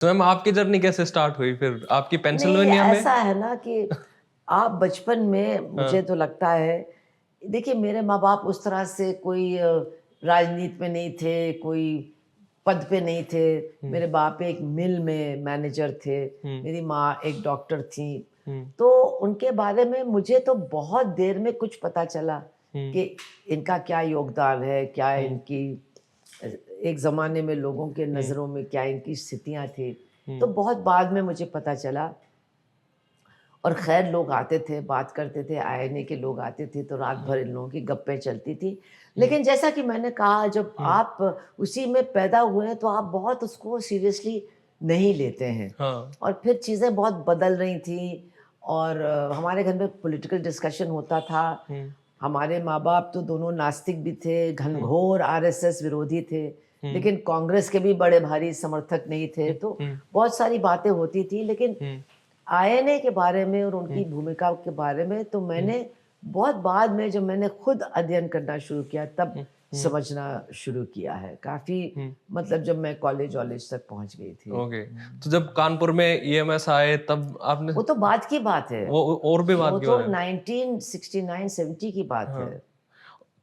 तो मैम आपकी जर्नी कैसे स्टार्ट हुई फिर आपकी नहीं, पेंसिल्वेनिया में? ऐसा है ना कि आप बचपन में मुझे हाँ। तो लगता है, देखिए मेरे माँ-बाप उस तरह से कोई राजनीति में नहीं थे, कोई पद पे नहीं थे। हुँ, मेरे बाप एक मिल में मैनेजर थे, हुँ, मेरी माँ एक डॉक्टर थीं। हुँ, तो उनके बारे में मुझे तो बहुत देर में कुछ पता चला हुँ, कि इनका क्या योगदान है, क्या हुँ, इनकी एक ज़माने में लोगों के हुँ, नज़रों में क्या इनकी स्थितियाँ थी। तो हुँ, बहुत बाद में मुझे पता चला। और ख़ैर लोग आते थे, बात करते थे, आईएनए के लोग आते थे तो रात हुँ, भर इन लोगों की गप्पें चलती थी। हुँ, लेकिन जैसा कि मैंने कहा, जब हुँ, आप उसी में पैदा हुए हैं तो आप बहुत उसको सीरियसली नहीं लेते हैं। हाँ, और फिर चीज़ें बहुत बदल रही थी और हमारे घर में पॉलिटिकल डिस्कशन होता था। हुँ, हमारे माँ-बाप तो दोनों नास्तिक भी थे, हुँ, घनघोर आरएसएस विरोधी थे, हुँ, लेकिन कांग्रेस के भी बड़े भारी समर्थक नहीं थे। हुँ, तो हुँ, बहुत सारी बातें होती थी, लेकिन हुँ, आईएनए के बारे में और हुँ, उनकी भूमिका के बारे में तो हुँ, मैंने बहुत बाद में, जब मैंने खुद अध्ययन करना शुरू किया, तब हुँ, हुँ, समझना शुरू किया है। काफ़ी हुँ, मतलब जब मैं कॉलेज-वॉलेज तक पहुँच गई थी। ओके। तो जब कानपुर में ईएमएस आए तब आपने वो तो बाद की बात है। वो और भी वो बात की तो बात है। 1969-70 की बात है। हाँ,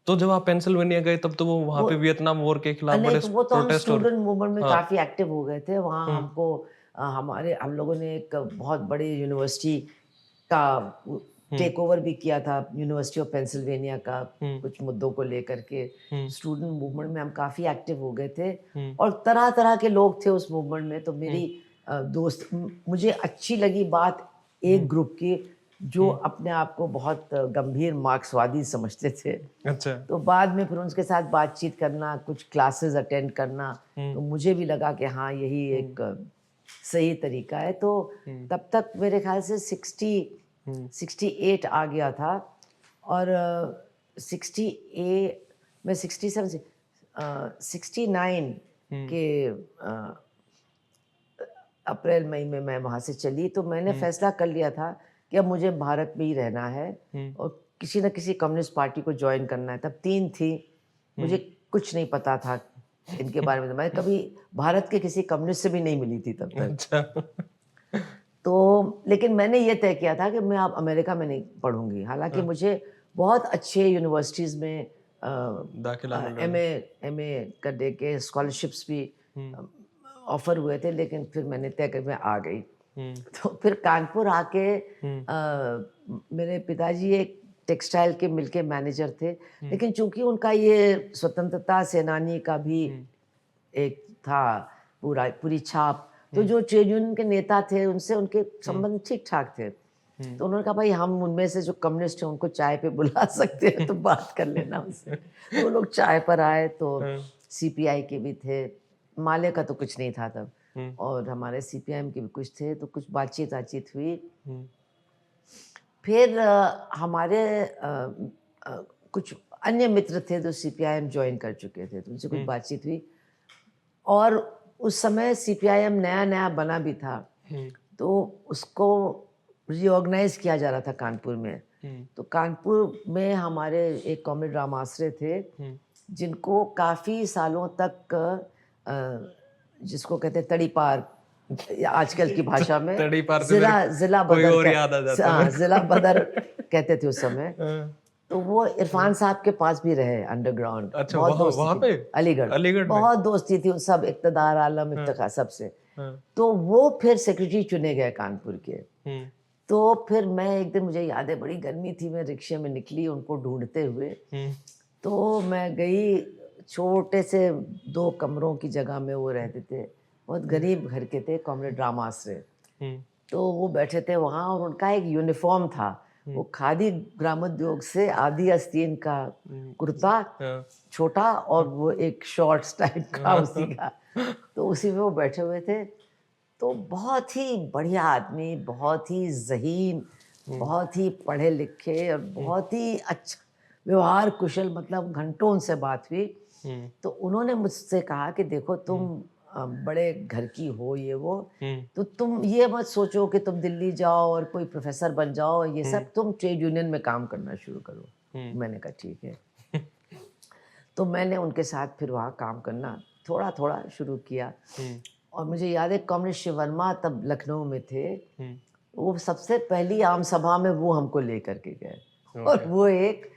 तो जब आप पेंसिल्वेनिया गए तब तो वो वहाँ वो पे वियतनाम वॉर के खिलाफ नहीं, बड़े तो वो तो हम प्रोटेस्ट और स्टूडेंट मूवमेंट में हाँ, काफ़ी एक्टिव हो गए थे। वहाँ हुँ, हमको हम लोगों ने एक बहुत बड़ी यूनिवर्सिटी का उ हुँ, टेक ओवर भी किया था, यूनिवर्सिटी ऑफ पेंसिल्वेनिया का, हुँ, कुछ मुद्दों को लेकर के। हुँ, स्टूडेंट मूवमेंट में हम काफ़ी एक्टिव हो गए थे हुँ, और तरह-तरह के लोग थे उस मूवमेंट में। तो हुँ, मेरी दोस्त मुझे अच्छी लगी बात हुँ, एक ग्रुप की, जो हुँ, अपने आप को बहुत गंभीर मार्क्सवादी समझते थे। अच्छा, तो बाद में फिर उनके साथ बातचीत करना, कुछ क्लासेस अटेंड करना, हुँ, तो मुझे भी लगा कि हाँ, यही हुँ, एक सही तरीका है। तो हुँ, तब तक मेरे ख़्याल से हुँ, 68 आ गया था और 68 मैं 67 से 69 हुँ, के अप्रैल-मई में मैं वहाँ से चली, तो मैंने हुँ, फ़ैसला कर लिया था कि अब मुझे भारत में ही रहना है हुँ, और किसी न किसी कम्युनिस्ट पार्टी को जॉइन करना है। तब 3 थी, मुझे हुँ, कुछ नहीं पता था इनके बारे में। तो मैं कभी भारत के किसी कम्युनिस्ट से भी नहीं मिली थी तब तक। अच्छा। तो लेकिन मैंने ये तय किया था कि मैं अब अमेरिका में नहीं पढ़ूँगी। हालाँकि हाँ, मुझे बहुत अच्छे यूनिवर्सिटीज़ में दाखिला मिल रहा था। एमए एमए करने के स्कॉलरशिप्स भी हुँ, अ, ऑफ़र हुए थे, लेकिन फिर मैंने तय कर मैं आ गई। हुँ, तो फिर कानपुर आके हुँ, मेरे पिताजी एक टेक्सटाइल के मिल के मैनेजर थे, हुँ, लेकिन चूँकि उनका ये स्वतंत्रता सेनानी का भी हुँ, एक था पूरी छाप, तो हुँ, जो ट्रेड यूनियन के नेता थे, उनसे उनके हुँ, संबंध ठीक-ठाक थे। हुँ, तो उन्होंने कहा, "भई हम उनमें से जो कम्युनिस्ट हैं, उनको चाय पे बुला सकते हैं, तो बात कर लेना उनसे।" तो वो लोग चाय पर आए, तो हाँ, सीपीआई के भी थे, माले का तो कुछ नहीं था तब, हुँ, और हमारे सीपीआईएम के भी कुछ थे, तो कुछ बातचीत-वातचीत हुई। हुँ, फिर हमारे कुछ अन्य मित्र थे जो सीपीआईएम जॉइन कर चुके थे, तो उनसे कुछ हुँ, बातचीत हुई और उस समय सीपीआईएम नया-नया बना भी था, हुँ, तो उसको रीऑर्गनाइज़ किया जा रहा था कानपुर में। हुँ, तो कानपुर में हमारे एक कॉमरेड राम आश्रय थे, हुँ। जिनको काफ़ी सालों तक जिसको कहते हैं तड़ीपार, या आजकल की भाषा में तड़ी पार से मेरे ज़िला ज़िला कोई बदर और याद आ जाता है मेरे ज़िला बदर को। कहते थे उस समय। हाँ, तो वो हाँ। इरफान साहब के पास भी रहे अंडरग्राउंड, अच्छा बहुत वहाँ दोस्ती वहाँ थी। पे? अलीगढ़, अलीगढ़ में? बहुत दोस्ती थी उन सब, इक़्तिदार आलम, हाँ, इफ्तिख़ार सबसे। हाँ। तो वो फिर सेक्रेटरी चुने गए कानपुर के। हुँ, तो फिर मैं एक दिन, मुझे याद है बड़ी गर्मी थी, मैं रिक्शे में निकली उनको ढूँढते हुए। हुँ, तो मैं गई, छोटे से 2 कमरों की जगह में वो रहते थे। बहुत हुँ, गरीब घर के थे, कॉमरेड राम आश्रय। हुँ, तो वो बैठे थे वहाँ और उनका एक यूनिफ़ॉर्म था। हुँ, वो खादी ग्रामोद्योग से आधी आस्तीन का हुँ, कुर्ता, हाँ, छोटा, और हाँ, वो एक शॉर्ट्स टाइप का उसी हाँ, का। तो उसी में वो बैठे हुए थे। तो बहुत ही बढ़िया आदमी, बहुत ही ज़हीन, हुँ, बहुत ही पढ़े-लिखे और हुँ, बहुत ही अच्छा व्यवहार कुशल, मतलब घंटों उनसे बात हुई। हुँ, तो उन्होंने मुझसे कहा कि देखो, हुँ, तुम बड़े घर की हो, ये वो, हुँ, तो तुम ये मत सोचो कि तुम दिल्ली जाओ और कोई प्रोफ़ेसर बन जाओ, ये हुँ, सब, तुम ट्रेड यूनियन में काम करना शुरू करो। हुँ, मैंने कहा ठीक है। तो मैंने उनके साथ फिर वहाँ काम करना थोड़ा-थोड़ा शुरू किया हुँ, और मुझे याद है कॉमरेड शिव वर्मा तब लखनऊ में थे, हम्म, वो सबसे पहली आम सभा में वो हमको लेकर के गए। और ओके। वो एक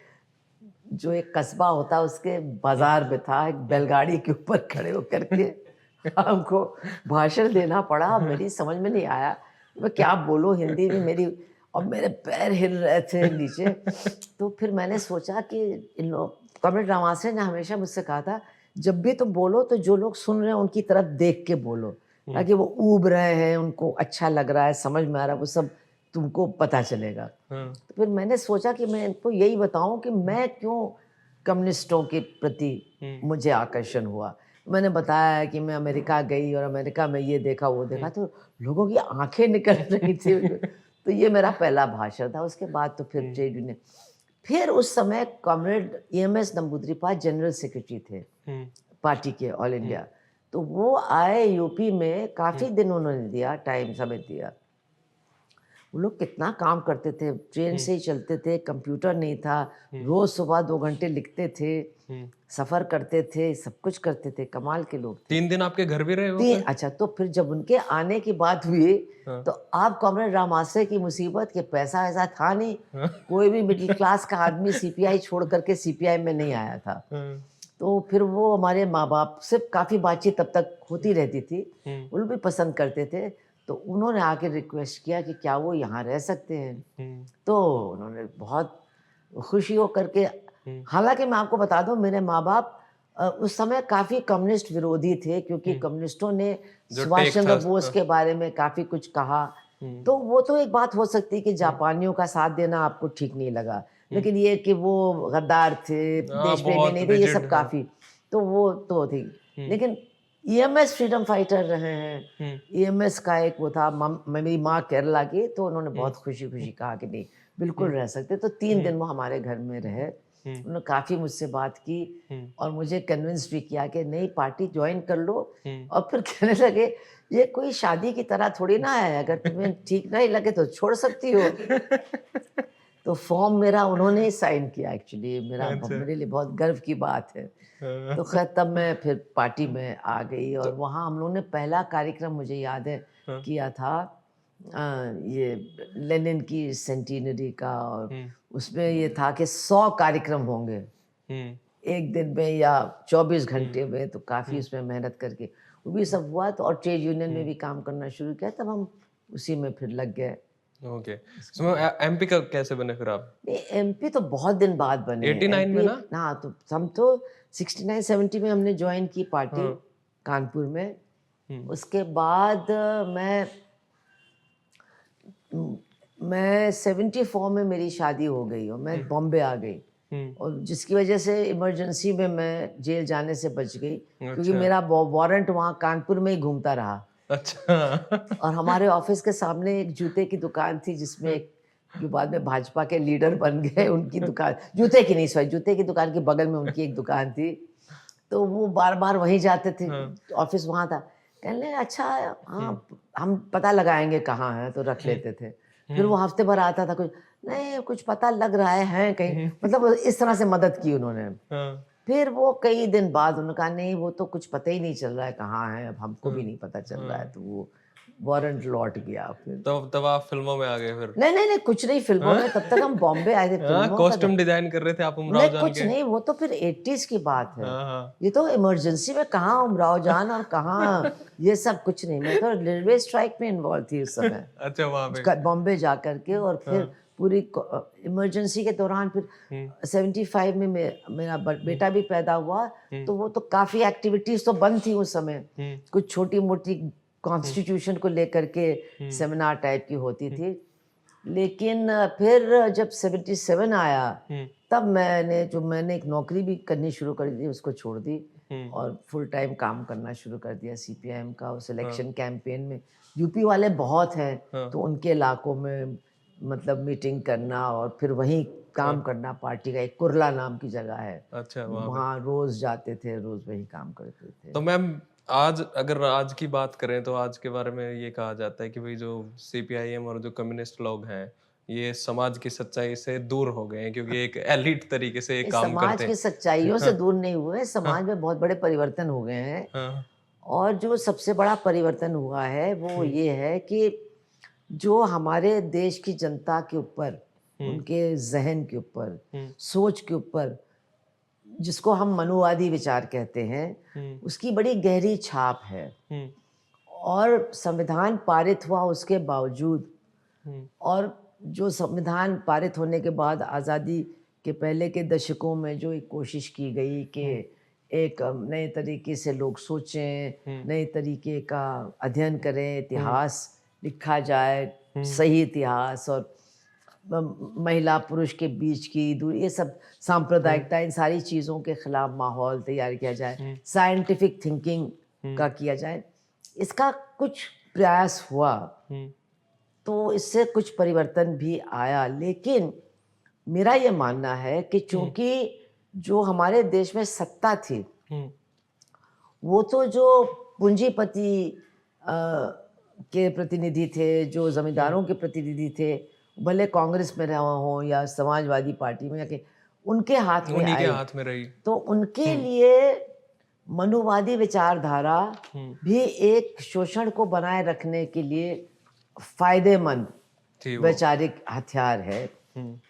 जो एक कस्बा होता है उसके बाजार में था, एक बैलगाड़ी के ऊपर खड़े होकर के हमको भाषण देना पड़ा। मेरी समझ में नहीं आया मैं क्या बोलूं हिंदी में, मेरी और मेरे पैर हिल रहे थे नीचे। तो फिर मैंने सोचा कि इन लोग, कॉमरेड रामाश्रय ने हमेशा मुझसे कहा था, जब भी तुम बोलो तो जो लोग सुन रहे हैं उनकी तरफ देख के बोलो, ताकि वो ऊब रहे हैं, उनको अच्छा लग रहा है, समझ में आ रहा है, वो सब तुमको पता चलेगा। हाँ, तो फिर मैंने सोचा कि मैं इनको यही बताऊं कि मैं क्यों कम्युनिस्टों के प्रति मुझे आकर्षण हुआ। मैंने बताया कि मैं अमेरिका गई और अमेरिका में ये देखा वो देखा, तो लोगों की आंखें निकल रही थी। तो ये मेरा पहला भाषण था। उसके बाद तो फिर ट्रेड यूनियन, फिर उस समय कॉमरेड EMS नंबूद्रीपाल जनरल सेक्रेटरी थे पार्टी के ऑल इंडिया। तो वो आए यूपी में, काफ़ी दिन उन्होंने दिया, टाइम समय दिया। वो लोग कितना काम करते थे, ट्रेन से ही चलते थे, कंप्यूटर नहीं था, रोज़ सुबह 2 घंटे लिखते थे, सफ़र करते थे, सब कुछ करते थे, कमाल के लोग थे। 3 दिन आपके घर भी रहे वो तीन, फिर? अच्छा, तो फिर जब उनके आने की बात हुई, हाँ, तो आप कॉमरेड रामाश्रय की मुसीबत कि पैसा ऐसा था नहीं, हाँ, कोई भी मिडिल क्लास का आदमी CPI छोड़ करके CPI में नहीं आया था। हाँ, तो फिर वो हमारे माँ बाप से काफ़ी बातचीत तब तक होती रहती थी, वो लोग भी पसंद करते थे। तो उन्होंने आके रिक्वेस्ट किया कि क्या वो यहाँ रह सकते हैं। तो उन्होंने बहुत खुशी हो करके, हालांकि मैं आपको बता दूं मेरे माँ बाप उस समय काफ़ी कम्युनिस्ट विरोधी थे, क्योंकि कम्युनिस्टों ने जो सुभाष टेक चंद्र था, बोस हाँ, के बारे में काफ़ी कुछ कहा। तो वो तो एक बात हो सकती है कि जापानियों का साथ देना आपको ठीक नहीं लगा, लेकिन ये कि वो गद्दार थे, हाँ, देश प्रेमी बहुत नहीं थे, ये रिजिड, सब हाँ, काफ़ी, तो वो तो थी। लेकिन EMS फ्रीडम फाइटर रहे हैं। EMS का एक वो था, मेरी माँ केरला की, तो उन्होंने बहुत खुशी खुशी कहा कि नहीं बिल्कुल रह सकते। तो 3 दिन वो हमारे घर में रहे, उन्होंने काफ़ी मुझसे बात की और मुझे कन्विंस भी किया कि नहीं पार्टी ज्वाइन कर लो। और फिर कहने लगे ये कोई शादी की तरह थोड़ी ना है, अगर तुम्हें ठीक नहीं लगे तो छोड़ सकती हो। तो फॉर्म मेरा उन्होंने ही साइन किया, एक्चुअली अच्छा, मेरे लिए बहुत गर्व की बात है। हाँ, तो खैर तब मैं फिर पार्टी में आ गई और वहाँ हम लोगों ने पहला कार्यक्रम, मुझे याद है, हाँ, किया था ये लेनिन की सेंटिनरी का, और उसमें ये था कि 100 कार्यक्रम होंगे एक दिन में या 24 घंटे में, तो काफ़ी उसमें मेहनत करके वो भी सब हुआ। तो और ट्रेड यूनियन में भी काम करना शुरू किया, तब हम उसी में फिर लग गए। ओके। सो MP का कैसे बने फिर आप? नहीं, MP तो बहुत दिन बाद बने। 89 में MP, ना? हाँ, तो हम तो 69-70 में हमने ज्वाइन की पार्टी हाँ, कानपुर में। उसके बाद मैं 74 में मेरी शादी हो गई और मैं बॉम्बे आ गई, और जिसकी वजह से इमरजेंसी में मैं जेल जाने से बच गई, क्योंकि अच्छा, मेरा वारंट वहाँ कानपुर में ही घूमता रहा। अच्छा, और हमारे ऑफिस के सामने एक जूते की दुकान थी, जिसमें एक जो बाद में भाजपा के लीडर बन गए, उनकी दुकान, जूते की नहीं, सॉरी, जूते की दुकान के बगल में उनकी एक दुकान थी। तो वो बार बार वहीं जाते थे, हाँ, ऑफिस वहाँ था। कहने लगे अच्छा, हाँ हम पता लगाएंगे कहाँ है, तो रख लेते थे। फिर वो हफ्ते भर आता था, कुछ नहीं, कुछ पता लग रहा है कहीं, मतलब इस तरह से मदद की उन्होंने। हाँ, फिर वो कई दिन बाद उन्होंने कहा नहीं, वो तो कुछ पता ही नहीं चल रहा है कहाँ है, अब हमको भी नहीं पता चल रहा है। तो वो वारंट लौट गया फिर। तब आप फ़िल्मों में आ गए फिर? नहीं नहीं नहीं, कुछ नहीं फिल्मों में, तब तक हम बॉम्बे आए थे, हाँ, फिल्मों का तो कॉस्ट्यूम डिज़ाइन कर रहे थे आप नहीं, उमराव जान कुछ के? नहीं, वो तो फिर 80s की बात है। हाँ, हाँ। ये तो इमरजेंसी में कहाँ उमराव जान और कहाँ ये सब कुछ नहीं। मैं तो रेलवे स्ट्राइक में इन्वॉल्व थी उस समय, अच्छा, वहाँ पे। बॉम्बे जा करके, और फिर हाँ, पूरी इमरजेंसी के दौरान फिर 75 में मेरा बेटा भी पैदा हुआ। तो वो तो काफ़ी एक्टिविटीज़ तो बंद थी उस समय, कुछ छोटी मोटी कॉन्स्टिट्यूशन को लेकर के सेमिनार टाइप की होती थी। लेकिन फिर जब 77 आया, तब मैंने एक नौकरी भी करनी शुरू कर दी, उसको छोड़ दी और फुल टाइम काम करना शुरू कर दिया CPIM का। उस इलेक्शन कैंपेन में यूपी वाले बहुत हैं, तो उनके इलाकों में मतलब मीटिंग करना और फिर वहीं काम करना। पार्टी का एक कुरला नाम की जगह है, अच्छा, वहाँ पे। वहाँ रोज़ जाते थे, रोज़ वहीं काम करते थे। तो मैम, आज अगर आज की बात करें तो आज के बारे में ये कहा जाता है कि भाई जो CPIM और जो कम्युनिस्ट लोग हैं, ये समाज की सच्चाई से दूर हो गए हैं, क्योंकि एक एलीट तरीके से ये नहीं, काम समाज करते की हैं। सच्चाइयों से हाँ, दूर नहीं हुए, हाँ, समाज में बहुत बड़े परिवर्तन हो गए हैं। हाँ, और जो सबसे बड़ा परिवर्तन हुआ है वो ये है कि जो हमारे देश की जनता के ऊपर, उनके ज़हन के ऊपर, सोच के ऊपर, जिसको हम मनुवादी विचार कहते हैं, उसकी बड़ी गहरी छाप है। और संविधान पारित हुआ उसके बावजूद, और जो संविधान पारित होने के बाद आज़ादी के पहले के दशकों में जो एक कोशिश की गई कि एक नए तरीके से लोग सोचें, नए तरीके का अध्ययन करें, इतिहास लिखा जाए, सही इतिहास, और महिला पुरुष के बीच की दूरी, ये सब सांप्रदायिकता, इन सारी चीज़ों के खिलाफ माहौल तैयार किया जाए, साइंटिफिक थिंकिंग का किया जाए, इसका कुछ प्रयास हुआ। तो इससे कुछ परिवर्तन भी आया, लेकिन मेरा ये मानना है कि चूंकि जो हमारे देश में सत्ता थी, वो तो जो पूंजीपति के प्रतिनिधि थे, जो जमींदारों के प्रतिनिधि थे, भले कांग्रेस में रहा हो या समाजवादी पार्टी में, या कि उनके हाथ में उन्हीं के आए, हाथ में रही। तो उनके लिए मनुवादी विचारधारा भी एक शोषण को बनाए रखने के लिए फायदेमंद वैचारिक हथियार है।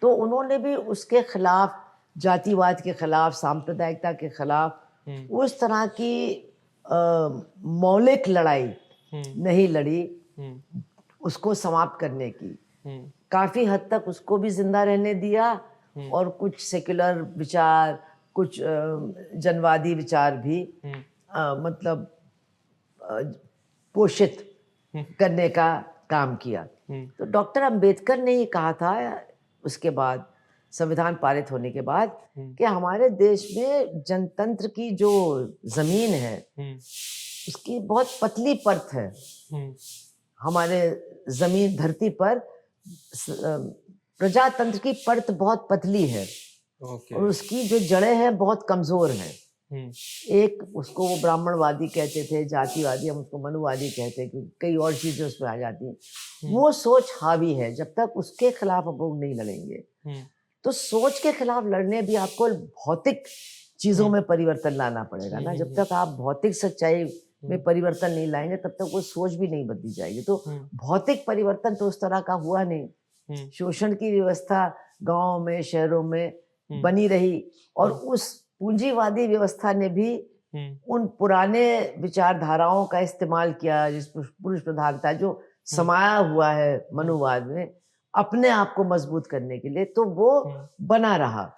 तो उन्होंने भी उसके खिलाफ, जातिवाद के खिलाफ, सांप्रदायिकता के खिलाफ उस तरह की मौलिक लड़ाई नहीं लड़ी उसको समाप्त करने की। काफी हद तक उसको भी जिंदा रहने दिया, और कुछ सेक्युलर विचार, कुछ जनवादी विचार भी मतलब पोषित करने का काम किया। तो डॉक्टर अंबेडकर ने ये कहा था उसके बाद, संविधान पारित होने के बाद, कि हमारे देश में जनतंत्र की जो जमीन है उसकी बहुत पतली परत है। हमारे जमीन धरती पर प्रजातंत्र की परत बहुत पतली है, और उसकी जो जड़ें हैं बहुत कमजोर हैं। एक उसको वो ब्राह्मणवादी कहते थे, जातिवादी, हम उसको मनुवादी कहते हैं, क्योंकि कई और चीजें उसमें आ जाती हैं। वो सोच हावी है, जब तक उसके खिलाफ हम लोग नहीं लड़ेंगे। तो सोच के खिलाफ लड़ने भी आपको भौतिक चीजों में परिवर्तन लाना पड़ेगा ना। जब तक आप भौतिक सच्चाई में परिवर्तन नहीं लाएंगे, तब तक वो सोच भी नहीं बदली जाएगी। तो भौतिक परिवर्तन तो उस तरह का हुआ नहीं। शोषण की व्यवस्था गांवों में, शहरों में बनी रही, और उस पूंजीवादी व्यवस्था ने भी उन पुराने विचारधाराओं का इस्तेमाल किया, जिस पुरुष प्रधानता जो समाया हुआ है मनुवाद में, अपने आप को मजबूत करने के लिए, तो वो बना रहा।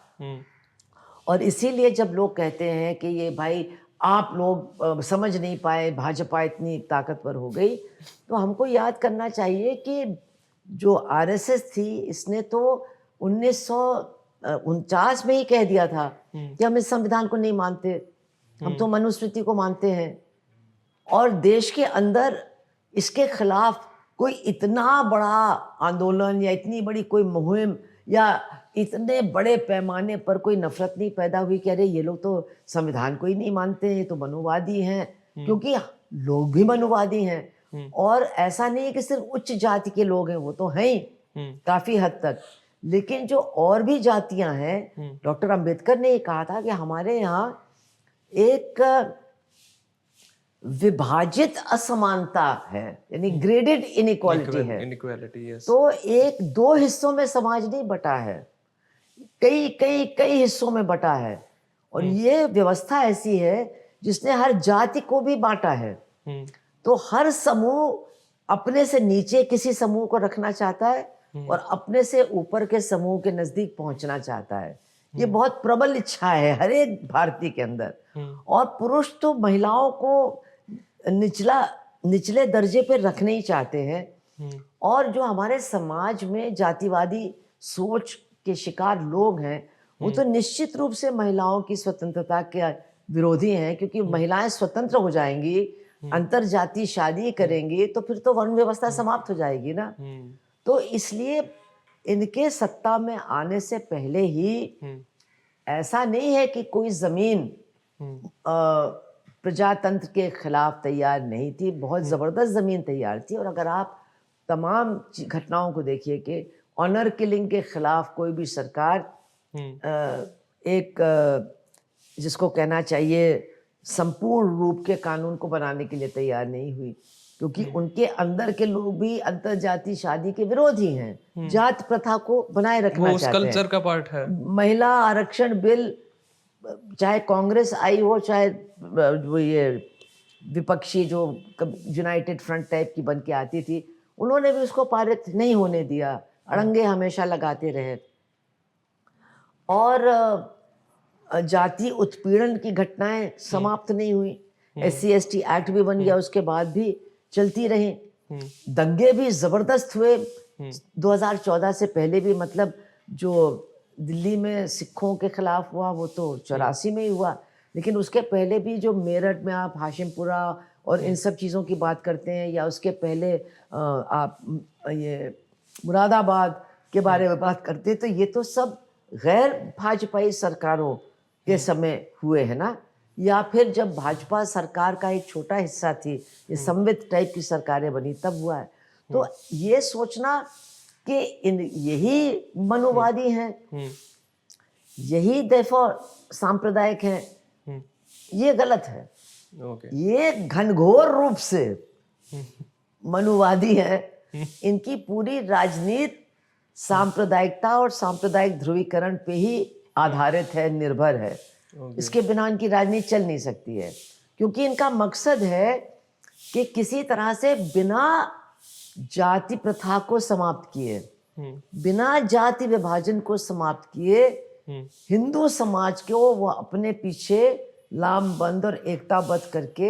और इसीलिए जब लोग कहते हैं कि ये भाई आप लोग समझ नहीं पाए, भाजपा इतनी ताकतवर हो गई, तो हमको याद करना चाहिए कि जो आरएसएस थी, इसने तो 1949 में ही कह दिया था कि हम इस संविधान को नहीं मानते, हम तो मनुस्मृति को मानते हैं। और देश के अंदर इसके खिलाफ कोई इतना बड़ा आंदोलन या इतनी बड़ी कोई मुहिम या इतने बड़े पैमाने पर कोई नफरत नहीं पैदा हुई कि अरे ये लोग तो संविधान को ही नहीं मानते, ये तो मनुवादी हैं, क्योंकि लोग भी मनुवादी हैं। और ऐसा नहीं है कि सिर्फ उच्च जाति के लोग हैं, वो तो हैं ही काफी हद तक, लेकिन जो और भी जातियां हैं, डॉक्टर अंबेडकर ने ये कहा था कि हमारे यहाँ एक विभाजित असमानता है, यानी ग्रेडेड इनइक्वालिटी है। yes. तो एक दो हिस्सों में समाज नहीं बटा है, कई कई कई हिस्सों में बटा है। और ये व्यवस्था ऐसी है जिसने हर जाति को भी बांटा है। तो हर समूह अपने से नीचे किसी समूह को रखना चाहता है, और अपने से ऊपर के समूह के नजदीक पहुंचना चाहता है। ये बहुत प्रबल इच्छा है हर एक भारतीय के अंदर। और पुरुष तो महिलाओं को निचले दर्जे पे रखने ही चाहते हैं। और जो हमारे समाज में जातिवादी सोच के शिकार लोग हैं, वो तो निश्चित रूप से महिलाओं की स्वतंत्रता के विरोधी हैं, क्योंकि महिलाएं स्वतंत्र हो जाएंगी, अंतर जाति शादी करेंगी, तो फिर तो वर्ण व्यवस्था समाप्त हो जाएगी ना। तो इसलिए इनके सत्ता में आने से पहले ही ऐसा नहीं है कि कोई जमीन प्रजातंत्र के खिलाफ तैयार नहीं थी, बहुत जबरदस्त जमीन तैयार थी। और अगर आप तमाम घटनाओं को देखिए कि ऑनर किलिंग के खिलाफ कोई भी सरकार एक जिसको कहना चाहिए संपूर्ण रूप के कानून को बनाने के लिए तैयार नहीं हुई, क्योंकि उनके अंदर के लोग भी अंतरजातीय शादी के विरोधी हैं, जात प्रथा को बनाए वो रखना उस चाहते हैं। कल्चर का पार्ट है। महिला आरक्षण बिल, चाहे कांग्रेस आई हो, चाहे वो ये विपक्षी जो यूनाइटेड फ्रंट टाइप की बन के आती थी, उन्होंने भी उसको पारित नहीं होने दिया, अड़ंगे हमेशा लगाते रहे। और जाति उत्पीड़न की घटनाएं समाप्त नहीं हुई। SC/ST एक्ट भी बन गया, उसके बाद भी चलती रही। दंगे भी जबरदस्त हुए 2014 से पहले भी, मतलब जो दिल्ली में सिखों के खिलाफ हुआ वो तो 84 में ही हुआ, लेकिन उसके पहले भी जो मेरठ में आप हाशिमपुरा और इन सब चीज़ों की बात करते हैं, या उसके पहले आप ये मुरादाबाद के बारे में बात करते हैं, तो ये तो सब गैर भाजपाई सरकारों के समय हुए हैं ना, या फिर जब भाजपा सरकार का एक छोटा हिस्सा थी, ये संवित टाइप की सरकारें बनी, तब हुआ है। तो ये सोचना कि यही मनुवादी हैं, यही देखो सांप्रदायिक हैं, ये गलत है। ये घनघोर रूप से मनुवादी हैं। इनकी पूरी राजनीति सांप्रदायिकता और सांप्रदायिक ध्रुवीकरण पे ही आधारित है, निर्भर है। इसके बिना इनकी राजनीति चल नहीं सकती है, क्योंकि इनका मकसद है कि किसी तरह से बिना जाति प्रथा को समाप्त किए, बिना जाति विभाजन को समाप्त किए, हिंदू समाज को वो अपने पीछे लामबंद और एकताबद्ध करके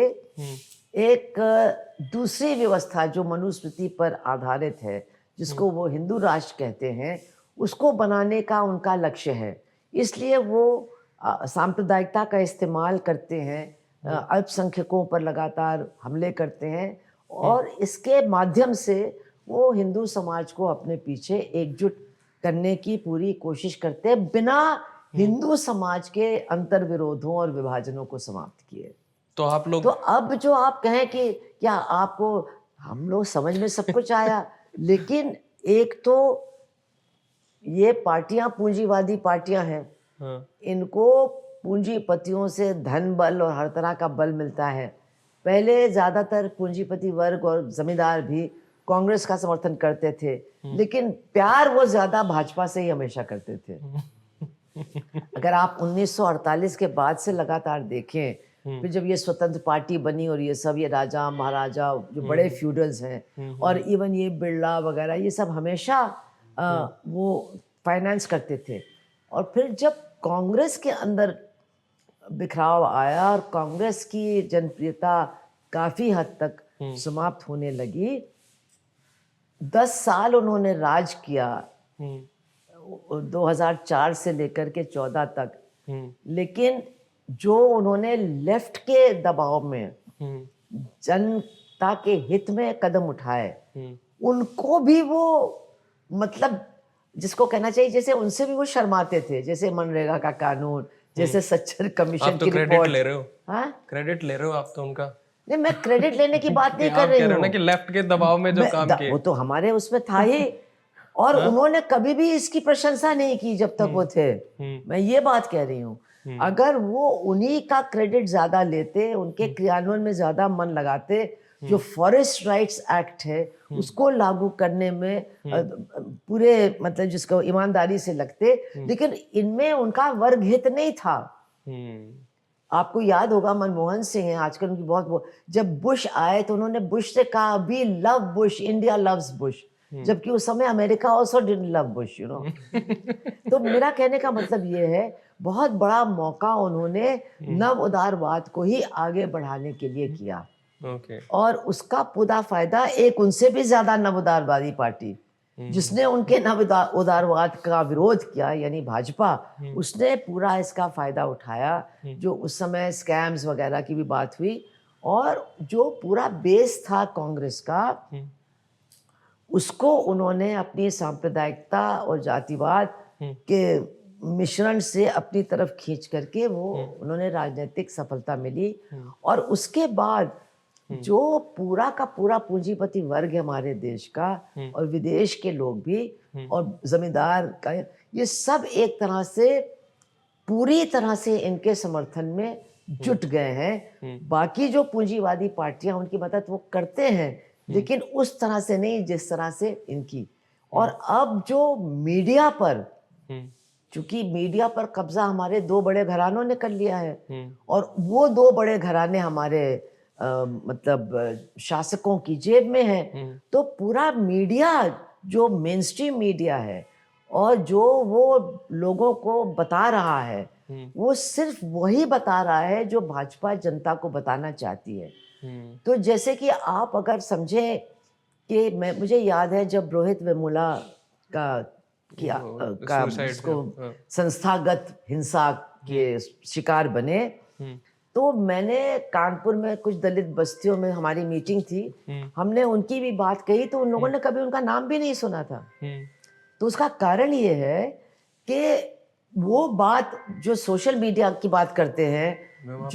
एक दूसरी व्यवस्था जो मनुस्मृति पर आधारित है, जिसको वो हिंदू राष्ट्र कहते हैं, उसको बनाने का उनका लक्ष्य है। इसलिए वो सांप्रदायिकता का इस्तेमाल करते हैं, अल्पसंख्यकों पर लगातार हमले करते हैं, और इसके माध्यम से वो हिंदू समाज को अपने पीछे एकजुट करने की पूरी कोशिश करते हैं, बिना हिंदू समाज के अंतर विरोधों और विभाजनों को समाप्त किए। तो आप लोग, तो अब जो आप कहें कि क्या आपको, हम लोग समझ में सब कुछ आया, लेकिन एक तो ये पार्टियां पूंजीवादी पार्टियां हैं। इनको पूंजीपतियों से धन बल और हर तरह का बल मिलता है। पहले ज़्यादातर पूंजीपति वर्ग और जमींदार भी कांग्रेस का समर्थन करते थे, लेकिन प्यार वो ज़्यादा भाजपा से ही हमेशा करते थे। अगर आप 1948 के बाद से लगातार देखें, फिर जब ये स्वतंत्र पार्टी बनी और ये सब, ये राजा महाराजा जो बड़े फ्यूडल्स हैं, और इवन ये बिरला वगैरह, ये सब हमेशा वो फाइनेंस करते थे। और फिर जब कांग्रेस के अंदर बिखराव आया और कांग्रेस की जनप्रियता काफ़ी हद तक समाप्त होने लगी, 10 साल उन्होंने राज किया, 2004 से लेकर के 14 तक, लेकिन जो उन्होंने लेफ्ट के दबाव में जनता के हित में कदम उठाए, उनको भी वो, मतलब जिसको कहना चाहिए, जैसे उनसे भी वो शर्माते थे, जैसे मनरेगा का कानून, जैसे सच्चर कमीशन की रिपोर्ट। क्रेडिट ले रहे हो? हाँ, क्रेडिट ले रहे हो आप तो उनका? नहीं, मैं क्रेडिट लेने की बात नहीं कर रही हूँ ना कि लेफ्ट के दबाव में जो काम किए, वो तो हमारे उसमें था ही, और उन्होंने कभी भी इसकी प्रशंसा नहीं की जब तक वो थे। मैं ये बात कह रही हूँ, अगर वो उन्हीं का क्रेडिट ज्यादा लेते, उनके क्रियान्वयन में ज्यादा मन लगाते, जो फॉरेस्ट राइट्स एक्ट है उसको लागू करने में पूरे, मतलब जिसको ईमानदारी से लगते, लेकिन इनमें उनका वर्ग हित नहीं था। आपको याद होगा, मनमोहन सिंह हैं आजकल, उनकी बहुत जब बुश आए तो उन्होंने बुश से कहा, we love Bush, India loves Bush, जबकि उस समय America also didn't love Bush, you know. तो मेरा कहने का मतलब ये है, बहुत बड़ा मौका उन्होंने नव उदारवाद को ही आगे बढ़ाने के लिए किया। और उसका पूरा फायदा एक उनसे भी ज्यादा नव उदारवादी पार्टी, जिसने उनके नव उदारवाद का विरोध किया, यानी भाजपा, उसने पूरा इसका फायदा उठाया। जो उस समय स्कैम्स वगैरह की भी बात हुई, और जो पूरा बेस था कांग्रेस का, उसको उन्होंने अपनी सांप्रदायिकता और जातिवाद के मिश्रण से अपनी तरफ खींच करके वो उन्होंने राजनीतिक सफलता मिली। और उसके बाद जो पूरा का पूरा पूंजीपति वर्ग है हमारे देश का, और विदेश के लोग भी, और जमींदार का, ये सब एक तरह से पूरी तरह से इनके समर्थन में जुट गए हैं। बाकी जो पूंजीवादी पार्टियां उनकी मदद वो करते हैं, लेकिन उस तरह से नहीं जिस तरह से इनकी। और अब जो मीडिया पर, चूंकि मीडिया पर कब्जा हमारे दो बड़े घरानों ने कर लिया है, और वो दो बड़े घराने हमारे मतलब शासकों की जेब में है, तो पूरा मीडिया जो मेन स्ट्रीम मीडिया है और जो वो लोगों को बता रहा है, वो सिर्फ वही बता रहा है जो भाजपा जनता को बताना चाहती है। तो जैसे कि आप अगर समझें कि मुझे याद है जब रोहित वेमुला का जिसको संस्थागत हिंसा के शिकार बने, तो मैंने कानपुर में कुछ दलित बस्तियों में हमारी मीटिंग थी, हमने उनकी भी बात कही, तो उन लोगों ने कभी उनका नाम भी नहीं सुना था। तो उसका कारण ये है कि वो बात जो सोशल मीडिया की बात करते हैं,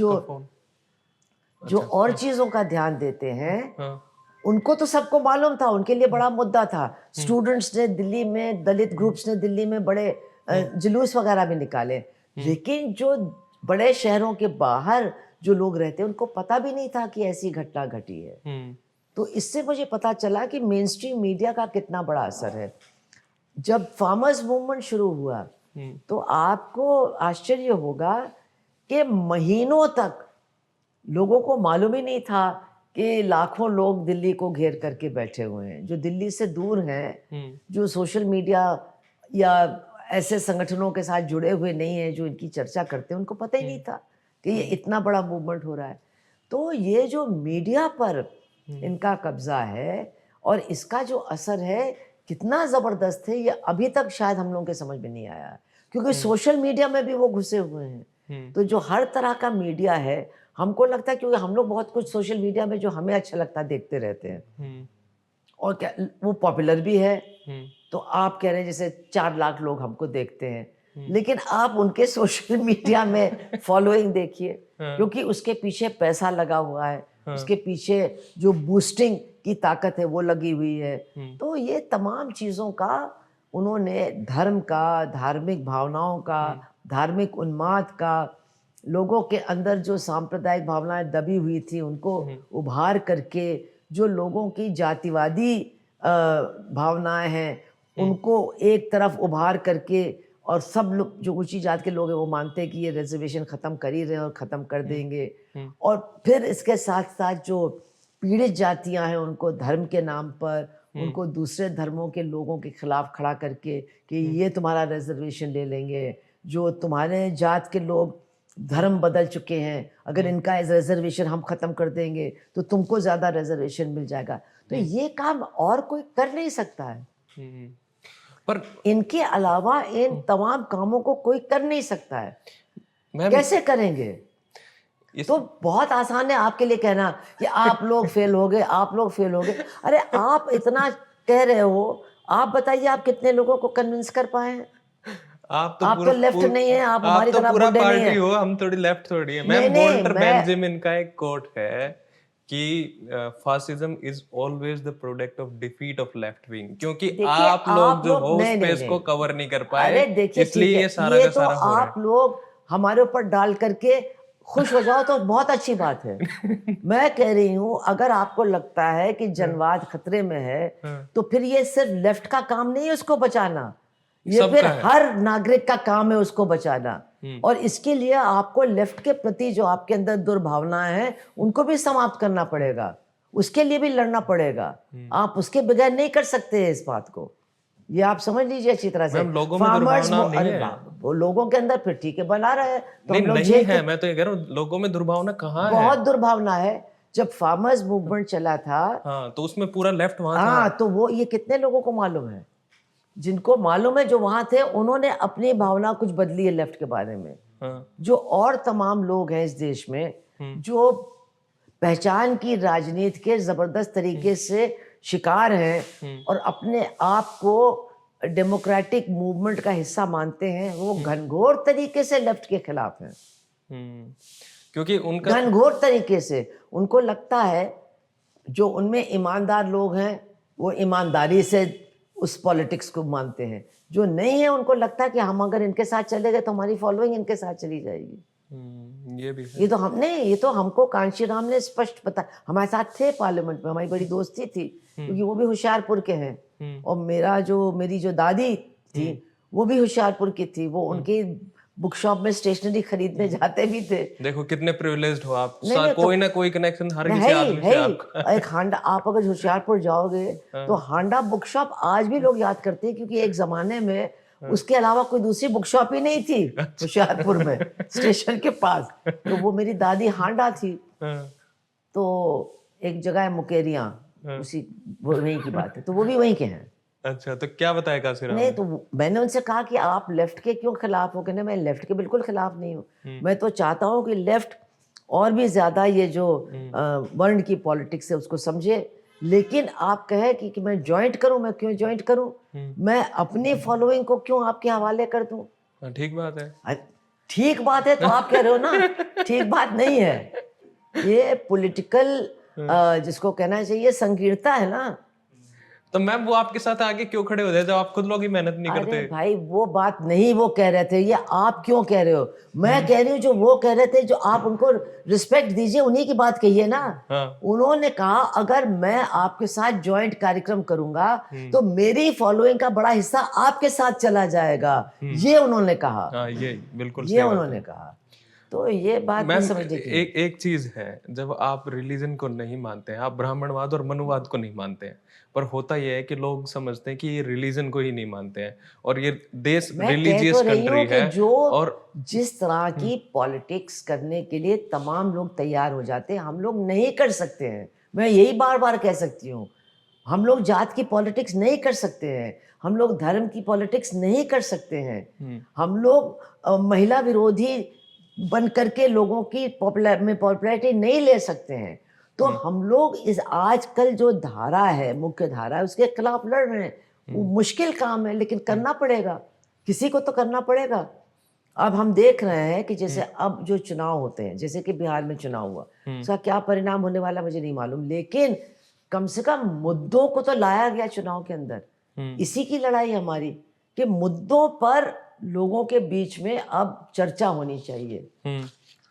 जो और चीजों का ध्यान देते हैं, उनको तो सबको मालूम था, उनके लिए बड़ा मुद्दा था। स्टूडेंट्स ने दिल्ली में, दलित ग्रुप्स ने दिल्ली में बड़े जुलूस वगैरह भी निकाले, लेकिन जो बड़े शहरों के बाहर जो लोग रहते हैं उनको पता भी नहीं था कि ऐसी घटना घटी है। तो इससे मुझे पता चला कि मेन स्ट्रीम मीडिया का कितना बड़ा असर है। जब फार्मर्स मूवमेंट शुरू हुआ तो आपको आश्चर्य होगा कि महीनों तक लोगों को मालूम ही नहीं था कि लाखों लोग दिल्ली को घेर करके बैठे हुए हैं, जो दिल्ली से दूर हैं, जो सोशल मीडिया या ऐसे संगठनों के साथ जुड़े हुए नहीं हैं जो इनकी चर्चा करते हैं, उनको पता ही नहीं था कि ये इतना बड़ा मूवमेंट हो रहा है। तो ये जो मीडिया पर इनका कब्जा है और इसका जो असर है कितना ज़बरदस्त है, ये अभी तक शायद हम लोगों के समझ में नहीं आया, क्योंकि सोशल मीडिया में भी वो घुसे हुए हैं। तो जो हर तरह का मीडिया है, हमको लगता है, क्योंकि हम लोग बहुत कुछ सोशल मीडिया में जो हमें अच्छा लगता है देखते रहते हैं, और क्या वो पॉपुलर भी है। तो आप कह रहे हैं जैसे 4 लाख लोग हमको देखते हैं, लेकिन आप उनके सोशल मीडिया में फॉलोइंग देखिए, क्योंकि उसके पीछे पैसा लगा हुआ है, उसके पीछे जो बूस्टिंग की ताकत है वो लगी हुई है। तो ये तमाम चीज़ों का उन्होंने धर्म का, धार्मिक भावनाओं का, धार्मिक उन्माद का, लोगों के अंदर जो सांप्रदायिक भावनाएं दबी हुई थी उनको उभार करके, जो लोगों की जातिवादी भावनाएं हैं उनको एक तरफ उभार करके, और सब लोग जो ऊंची जात के लोग हैं वो मानते हैं कि ये रिजर्वेशन ख़त्म कर ही रहे हैं और ख़त्म कर देंगे, और फिर इसके साथ साथ जो पीड़ित जातियां हैं उनको धर्म के नाम पर उनको दूसरे धर्मों के लोगों के खिलाफ खड़ा करके कि ये तुम्हारा रिजर्वेशन ले लेंगे, जो तुम्हारे जात के लोग धर्म बदल चुके हैं, अगर इनका रिजर्वेशन हम ख़त्म कर देंगे तो तुमको ज़्यादा रिजर्वेशन मिल जाएगा। तो ये काम और कोई कर नहीं सकता है, पर इनके अलावा इन तमाम कामों को कोई कर नहीं सकता है। कैसे करेंगे? तो बहुत आसान है आपके लिए कहना कि आप लोग फेल हो गए, आप लोग फेल हो गए। अरे आप इतना कह रहे हो, आप बताइए आप कितने लोगों को कन्विंस कर पाए हैं? आप तो लेफ्ट नहीं है, आप हमारी तरह पूरा बुड्ढे नहीं पार्टी है। हो, हम थोड़ी लेफ्ट थोड़ी है। मैम वॉल्टर बेंजामिन का एक कोट है कि fascism is always the product of defeat of left wing, क्योंकि आप लोग जो हो उस स्पेस को कवर नहीं कर पाए, इसलिए ये सारा का सारा हो रहा है। आप लोग हमारे ऊपर डाल करके खुश हो जाओ तो बहुत अच्छी बात है। मैं कह रही हूँ अगर आपको लगता है कि जनवाद खतरे में है, तो फिर ये सिर्फ लेफ्ट का काम नहीं है उसको बचाना, ये फिर हर नागरिक का काम है उसको बचाना। और इसके लिए आपको लेफ्ट के प्रति जो आपके अंदर दुर्भावनाएं हैं उनको भी समाप्त करना पड़ेगा, उसके लिए भी लड़ना पड़ेगा। आप उसके बगैर नहीं कर सकते इस बात को, ये आप समझ लीजिए अच्छी तरह से। लोगों में दुर्भावना नहीं है, वो लोगों के अंदर फिर ठीक है बना रहे हैं, तो नहीं, नहीं है। मैं तो ये कह रहा हूँ लोगों में दुर्भावना कहाँ है? बहुत दुर्भावना है। जब फार्मर्स मूवमेंट चला था, हाँ, तो उसमें पूरा लेफ्ट वहां था। हाँ, तो वो ये कितने लोगों को मालूम है? जिनको मालूम है जो वहां थे उन्होंने अपनी भावना कुछ बदली है लेफ्ट के बारे में। जो और तमाम लोग हैं इस देश में जो पहचान की राजनीति के जबरदस्त तरीके से शिकार हैं और अपने आप को डेमोक्रेटिक मूवमेंट का हिस्सा मानते हैं, वो घनघोर तरीके से लेफ्ट के खिलाफ हैं। क्योंकि उनका घनघोर तरीके से उनको लगता है जो उनमें ईमानदार लोग हैं वो ईमानदारी से उस पॉलिटिक्स को मानते हैं, जो नहीं है उनको लगता है कि हम अगर इनके साथ चले गए तो हमारी फॉलोइंग इनके साथ चली जाएगी। ये भी है। ये तो हमको कांशीराम ने स्पष्ट पता, हमारे साथ थे पार्लियामेंट में, हमारी बड़ी दोस्ती थी क्योंकि वो भी होशियारपुर के हैं और मेरी जो दादी थी वो भी होशियारपुर की थी। वो उनकी बुक शॉप में स्टेशनरी खरीदने जाते भी थे। देखो कितने प्रिविलेज्ड हो आप, नहीं, कोई ना कोई कनेक्शन हर किसी आदमी से आपका। एक हांडा, आप अगर होशियारपुर जाओगे तो हांडा बुक शॉप आज भी लोग याद करते हैं क्योंकि एक जमाने में उसके अलावा कोई दूसरी बुक शॉप ही नहीं थी होशियारपुर में स्टेशन के पास। तो वो मेरी दादी हांडा थी। तो एक जगह है मुकेरियां, उसी वहीं की बात है, तो वो भी वहीं के हैं। अच्छा, तो क्या बताया काशीराम? नहीं, तो मैंने उनसे कहा कि आप लेफ्ट के क्यों खिलाफ हो? कहने मैं लेफ्ट के बिल्कुल खिलाफ नहीं हूँ। मैं तो चाहता हूँ कि लेफ्ट और भी ज्यादा ये जो वर्ण की पॉलिटिक्स है उसको समझे। लेकिन आप कहे कि मैं ज्वाइंट करूं, मैं क्यों ज्वाइंट करूं? मैं अपनी फॉलोइंग को क्यों आपके हवाले कर दूं? ठीक बात है। ठीक बात है तो आप कह रहे हो ना ठीक बात नहीं है। ये पॉलिटिकल जिसको कहना चाहिए संकीर्णता है ना। तो मैम वो आपके साथ आगे क्यों खड़े हो जाए जब आप खुद लोग ही मेहनत नहीं करते? अरे भाई वो बात नहीं वो कह रहे थे, ये आप क्यों कह रहे हो? मैं कह रही हूँ जो वो कह रहे थे, जो आप उनको रिस्पेक्ट दीजिए, उन्हीं की बात कहिए ना। उन्होंने कहा अगर मैं आपके साथ ज्वाइंट कार्यक्रम करूंगा तो मेरी फॉलोइंग का बड़ा हिस्सा आपके साथ चला जाएगा, ये उन्होंने कहा। ये बिल्कुल ये उन्होंने कहा। तो ये बात नहीं समझने की। एक चीज है, जब आप रिलीजन को नहीं मानते हैं, आप ब्राह्मणवाद और मनुवाद को नहीं मानते हैं, पर होता यह है कि लोग समझते हैं कि ये रिलीजन को ही नहीं मानते हैं और ये देश रिलीजियस कंट्री है। जो और जिस तरह की पॉलिटिक्स करने के लिए तमाम लोग तैयार हो जाते हैं, हम लोग नहीं कर सकते हैं। मैं यही बार बार कह सकती हूँ, हम लोग जात की पॉलिटिक्स नहीं कर सकते हैं, हम लोग धर्म की पॉलिटिक्स नहीं कर सकते हैं, हम लोग महिला विरोधी बन करके लोगों की पॉपुलैरिटी नहीं ले सकते हैं। तो हम लोग इस आजकल जो धारा है, मुख्य धारा है, उसके खिलाफ लड़ रहे हैं। वो मुश्किल काम है लेकिन करना पड़ेगा, किसी को तो करना पड़ेगा। अब हम देख रहे हैं कि जैसे अब जो चुनाव होते हैं, जैसे कि बिहार में चुनाव हुआ, उसका क्या परिणाम होने वाला मुझे नहीं मालूम, लेकिन कम से कम मुद्दों को तो लाया गया चुनाव के अंदर। इसी की लड़ाई हमारी कि मुद्दों पर लोगों के बीच में अब चर्चा होनी चाहिए।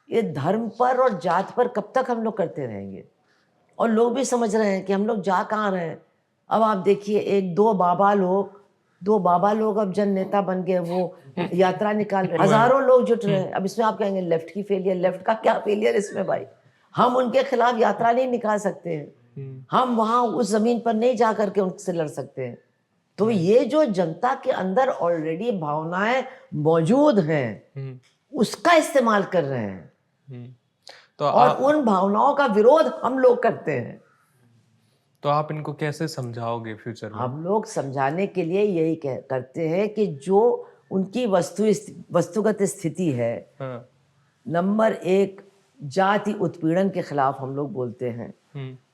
ये धर्म पर और जात पर कब तक हम लोग करते रहेंगे? और लोग भी समझ रहे हैं कि हम लोग जा कहाँ रहे हैं। अब आप देखिए दो बाबा लोग अब जन नेता बन गए, वो यात्रा निकाल रहे, हजारों लोग जुट रहे हैं। अब इसमें आप कहेंगे लेफ्ट की फेलियर, लेफ्ट का क्या फेलियर इसमें भाई? हम उनके खिलाफ यात्रा नहीं निकाल सकते हैं, हम वहां उस जमीन पर नहीं जा करके उनसे लड़ सकते हैं। तो ये जो जनता के अंदर ऑलरेडी भावनाएं मौजूद हैं उसका इस्तेमाल कर रहे हैं, तो और उन भावनाओं का विरोध हम लोग करते हैं। तो आप इनको कैसे समझाओगे फ्यूचर में? हम लोग समझाने के लिए यही करते हैं कि जो उनकी वस्तुगत स्थिति है, नंबर एक जाति उत्पीड़न के खिलाफ हम लोग बोलते हैं,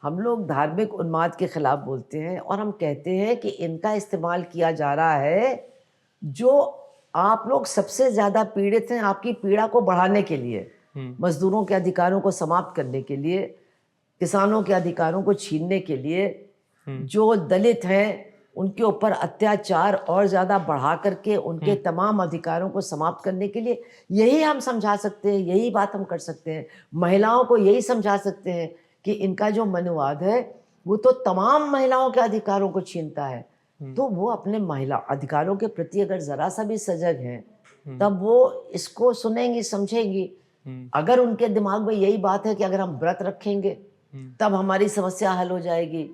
हम लोग धार्मिक उन्माद के खिलाफ बोलते हैं, और हम कहते हैं कि इनका इस्तेमाल किया जा रहा है जो आप लोग सबसे ज्यादा पीड़ित हैं, आपकी पीड़ा को बढ़ाने के लिए, मजदूरों के अधिकारों को समाप्त करने के लिए, किसानों के अधिकारों को छीनने के लिए, जो दलित हैं उनके ऊपर अत्याचार और ज्यादा बढ़ा करके उनके तमाम अधिकारों को समाप्त करने के लिए। यही हम समझा सकते हैं, यही बात हम कर सकते हैं। महिलाओं को यही समझा सकते हैं कि इनका जो मनुवाद है वो तो तमाम महिलाओं के अधिकारों को छीनता है। तो वो अपने महिला अधिकारों के प्रति अगर जरा सा भी सजग हैं तब वो इसको सुनेंगी, समझेंगी। अगर उनके दिमाग में यही बात है कि अगर हम व्रत रखेंगे तब हमारी समस्या हल हो जाएगी,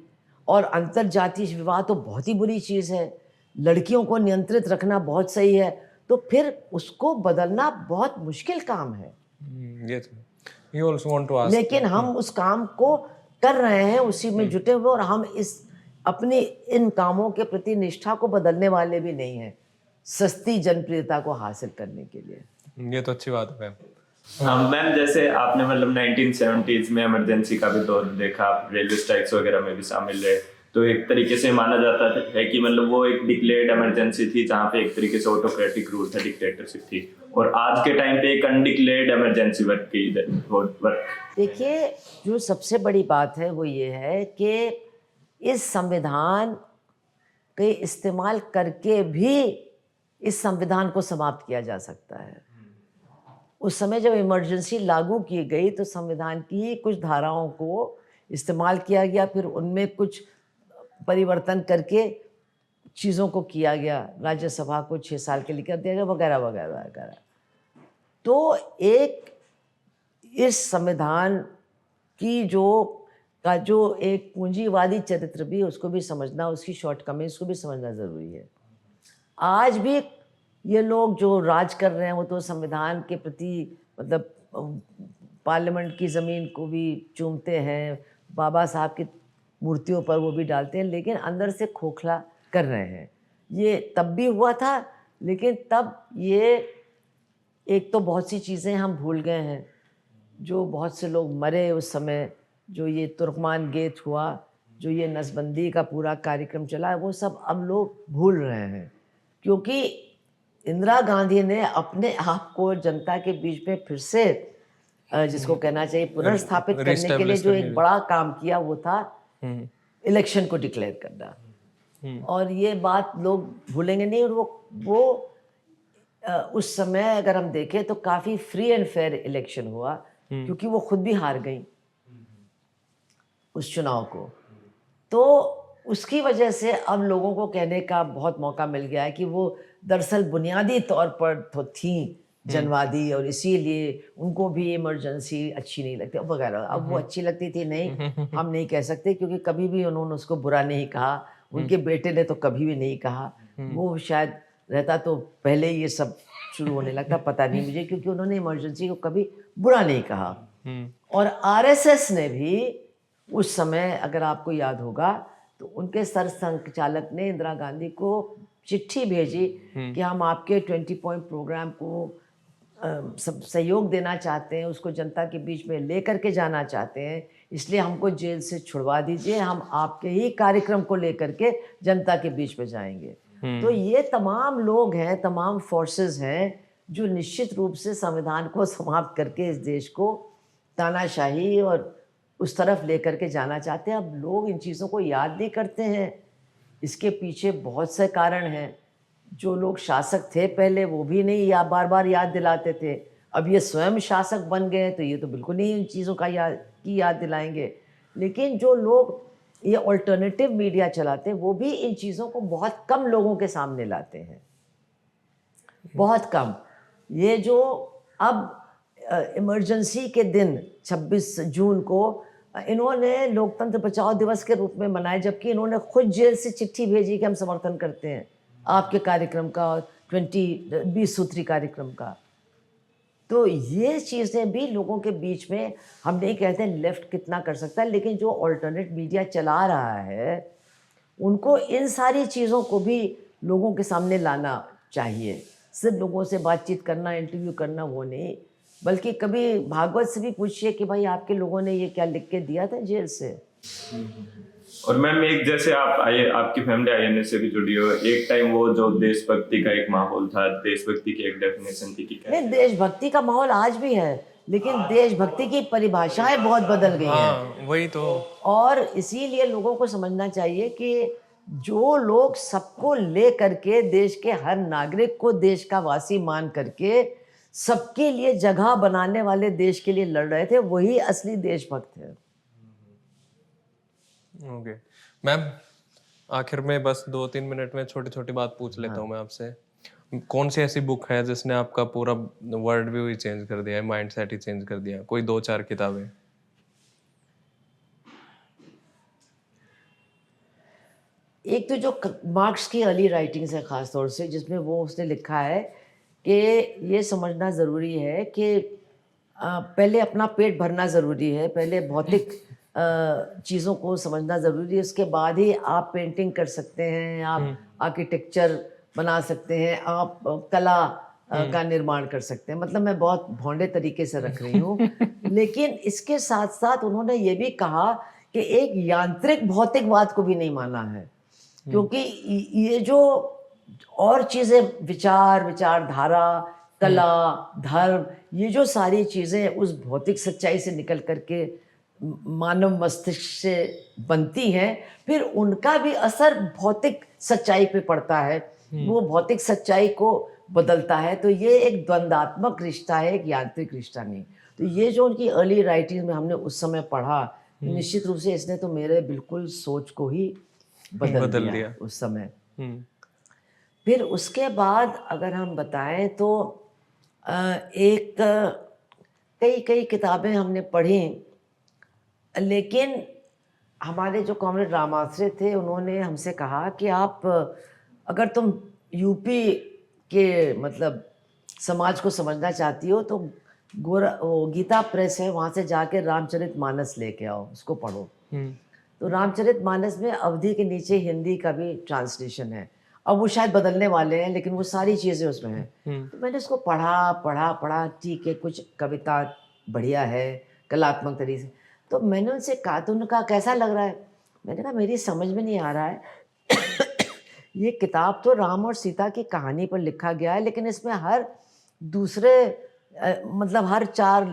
और अंतर जातीय विवाह तो बहुत ही बुरी चीज है, लड़कियों को नियंत्रित रखना बहुत सही है, तो फिर उसको बदलना बहुत मुश्किल काम है। You also want to ask, लेकिन हम उस काम को कर रहे हैं, उसी में जुटे हुए, और हम इस अपनी इन कामों के प्रति निष्ठा को बदलने वाले भी नहीं हैं सस्ती जनप्रियता को हासिल करने के लिए। ये तो अच्छी बात है। हाँ मैम, जैसे आपने मतलब 1970s में इमरजेंसी का भी दौर देखा, रेलवे स्ट्राइक्स वगैरह में भी शामिल रहे, तो एक तरीके से माना जाता है कि मतलब वो एक डिक्लेयर्ड इमरजेंसी थी जहाँ पे एक तरीके से ऑटोक्रेटिक रूल था, डिक्टेटरशिप थी, और आज के टाइम पे एक अनडिक्लेयर्ड इमरजेंसी वर्क की। देखिए, जो सबसे बड़ी बात है वो ये है कि इस संविधान के इस्तेमाल करके भी इस संविधान को समाप्त किया जा सकता है। उस समय जब इमरजेंसी लागू की गई तो संविधान की कुछ धाराओं को इस्तेमाल किया गया, फिर उनमें कुछ परिवर्तन करके चीज़ों को किया गया, राज्यसभा को 6 साल के लिए कर दिया गया, वगैरह वगैरह वगैरह। तो एक इस संविधान की जो एक पूंजीवादी चरित्र भी, उसको भी समझना, उसकी शॉर्टकमिंग्स को भी समझना ज़रूरी है। आज भी ये लोग जो राज कर रहे हैं वो तो संविधान के प्रति मतलब पार्लियामेंट की ज़मीन को भी चूमते हैं, बाबा साहब की मूर्तियों पर वो भी डालते हैं, लेकिन अंदर से खोखला कर रहे हैं। ये तब भी हुआ था, लेकिन तब ये एक तो बहुत सी चीज़ें हम भूल गए हैं, जो बहुत से लोग मरे उस समय, जो ये तुर्कमान गेट हुआ, जो ये नसबंदी का पूरा कार्यक्रम चला, वो सब अब लोग भूल रहे हैं, क्योंकि इंदिरा गांधी ने अपने आप को जनता के बीच में फिर से जिसको कहना चाहिए पुनर्स्थापित करने के लिए जो एक बड़ा काम किया वो था इलेक्शन को डिक्लेयर करना। और ये बात लोग भूलेंगे नहीं। और वो उस समय अगर हम देखें तो काफ़ी फ्री एंड फेयर इलेक्शन हुआ, क्योंकि वो खुद भी हार गई उस चुनाव को। तो उसकी वजह से अब लोगों को कहने का बहुत मौका मिल गया है कि वो दरअसल बुनियादी तौर पर तो थी जनवादी, और इसीलिए उनको भी इमरजेंसी अच्छी नहीं लगती वगैरह। अब वो अच्छी लगती थी नहीं, हम नहीं कह सकते, क्योंकि कभी भी उन्होंने उसको बुरा नहीं कहा, उनके बेटे ने तो कभी भी नहीं कहा। वो शायद रहता तो पहले ये सब शुरू होने लगता, पता नहीं मुझे, क्योंकि उन्होंने इमरजेंसी को कभी बुरा नहीं कहा। और आरएसएस ने भी उस समय, अगर आपको याद होगा, तो उनके सरसंघचालक ने इंदिरा गांधी को चिट्ठी भेजी कि हम आपके 20 पॉइंट प्रोग्राम को सहयोग देना चाहते हैं, उसको जनता के बीच में लेकर के जाना चाहते हैं, इसलिए हमको जेल से छुड़वा दीजिए, हम आपके ही कार्यक्रम को लेकर के जनता के बीच में जाएंगे। तो ये तमाम लोग हैं, तमाम फोर्सेस हैं, जो निश्चित रूप से संविधान को समाप्त करके इस देश को तानाशाही और उस तरफ लेकर के जाना चाहते हैं। अब लोग इन चीज़ों को याद नहीं करते हैं। इसके पीछे बहुत से कारण हैं। जो लोग शासक थे पहले, वो भी नहीं बार बार याद दिलाते थे। अब ये स्वयं शासक बन गए तो ये तो बिल्कुल नहीं इन चीज़ों का याद दिलाएंगे। लेकिन जो लोग ये अल्टरनेटिव मीडिया चलाते हैं, वो भी इन चीज़ों को बहुत कम लोगों के सामने लाते हैं, बहुत कम। ये जो अब इमरजेंसी के दिन 26 जून को इन्होंने लोकतंत्र बचाओ दिवस के रूप में मनाए, जबकि इन्होंने खुद जेल से चिट्ठी भेजी कि हम समर्थन करते हैं आपके कार्यक्रम का, 20 सूत्री कार्यक्रम का। तो ये चीज़ें भी लोगों के बीच में, हम नहीं कहते लेफ्ट कितना कर सकता है, लेकिन जो अल्टरनेट मीडिया चला रहा है उनको इन सारी चीज़ों को भी लोगों के सामने लाना चाहिए। सिर्फ लोगों से बातचीत करना, इंटरव्यू करना, वो नहीं, बल्कि कभी भागवत से भी पूछिए कि भाई आपके लोगों ने ये क्या लिख के दिया था जेल से। और मैम, एक जैसे आपकी फैमिली आईएनएस से भी जुड़ी हो, एक टाइम वो जो देशभक्ति का एक माहौल था, देशभक्ति की एक डेफिनेशन थी कि नहीं, देशभक्ति का माहौल आज भी है, लेकिन देशभक्ति की परिभाषाएं बहुत बदल गई हैं। वही तो। और इसीलिए लोगों को समझना चाहिए कि जो लोग सबको ले करके, देश के हर नागरिक को देश का वासी मान करके सबके लिए जगह बनाने वाले देश के लिए लड़ रहे थे, वही असली देशभक्त है। ओके मैम, आखिर में बस 2-3 मिनट में छोटी छोटी बात पूछ लेता हूँ मैं आपसे। कौन सी ऐसी बुक है जिसने आपका पूरा वर्ल्ड व्यू ही चेंज कर दिया है, माइंड सेट ही चेंज कर दिया? कोई 2-4 किताबें। एक तो जो मार्क्स की अर्ली राइटिंग्स है खास तौर से, जिसमें वो उसने लिखा है कि ये समझना ज़रूरी है कि पहले अपना पेट भरना ज़रूरी है, पहले भौतिक चीज़ों को समझना ज़रूरी है, उसके बाद ही आप पेंटिंग कर सकते हैं, आप आर्किटेक्चर बना सकते हैं, आप कला का निर्माण कर सकते हैं। मतलब मैं बहुत भोंडे तरीके से रख रही हूँ लेकिन इसके साथ साथ उन्होंने ये भी कहा कि एक यांत्रिक भौतिकवाद को भी नहीं माना है, क्योंकि ये जो और चीज़ें, विचारधारा, कला, धर्म, ये जो सारी चीज़ें उस भौतिक सच्चाई से निकल करके मानव मस्तिष्क से बनती हैं, फिर उनका भी असर भौतिक सच्चाई पे पड़ता है। वो भौतिक सच्चाई को बदलता है। तो ये एक द्वंद्वात्मक रिश्ता है, एक यांत्रिक रिश्ता नहीं। तो ये जो उनकी अर्ली राइटिंग में हमने उस समय पढ़ा, निश्चित रूप से इसने तो मेरे बिल्कुल सोच को ही बदल दिया उस समय। फिर उसके बाद अगर हम बताएं तो एक कई किताबें हमने पढ़ी, लेकिन हमारे जो कॉमरेड रामाश्रय थे उन्होंने हमसे कहा कि आप अगर तुम यूपी के मतलब समाज को समझना चाहती हो तो वो गीता प्रेस है, वहाँ से जाके रामचरितमानस लेके आओ, उसको पढ़ो। तो रामचरितमानस में अवधि के नीचे हिंदी का भी ट्रांसलेशन है। अब वो शायद बदलने वाले हैं, लेकिन वो सारी चीज़ें उसमें हैं। तो मैंने उसको पढ़ा, ठीक है, कुछ कविता बढ़िया है कलात्मक तरीके से। तो मैंने उनसे कहा, तो उन्होंने कहा कैसा लग रहा है? मैंने कहा मेरी समझ में नहीं आ रहा है। ये किताब तो राम और सीता की कहानी पर लिखा गया है, लेकिन इसमें हर दूसरे मतलब हर 4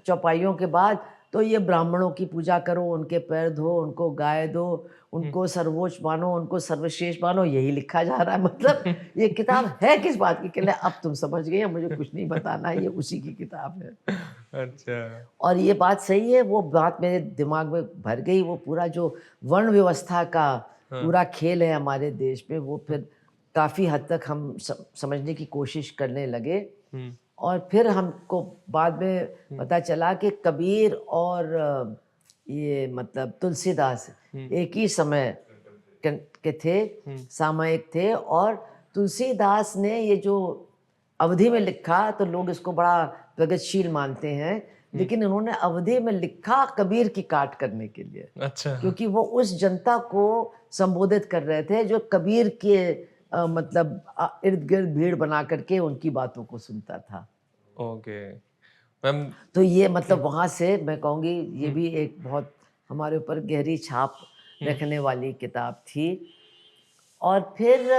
चौपाइयों के बाद तो ये ब्राह्मणों की पूजा करो, उनके पैर धो, उनको गाय दो, उनको सर्वोच्च मानो, उनको सर्वश्रेष्ठ मानो, यही लिखा जा रहा है। मतलब ये किताब है किस बात की? कहले अब तुम समझ गए, मुझे कुछ नहीं बताना, ये उसी की किताब है। अच्छा। और ये बात सही है, वो बात मेरे दिमाग में भर गई। वो पूरा जो वर्ण व्यवस्था का पूरा खेल है हमारे देश में, वो फिर काफ़ी हद तक हम समझने की कोशिश करने लगे। और फिर हमको बाद में पता चला कि कबीर और ये मतलब तुलसीदास एक ही समय के थे, सामयिक थे। और तुलसीदास ने ये जो अवधि में लिखा तो लोग इसको बड़ा प्रगतिशील मानते हैं, लेकिन उन्होंने अवधि में लिखा कबीर की काट करने के लिए। अच्छा। क्योंकि वो उस जनता को संबोधित कर रहे थे जो कबीर के मतलब इर्द गिर्द भीड़ बना करके उनकी बातों को सुनता था। Okay ma'am. तो ये मतलब वहाँ से मैं कहूँगी ये भी एक बहुत हमारे ऊपर गहरी छाप रखने वाली किताब थी। और फिर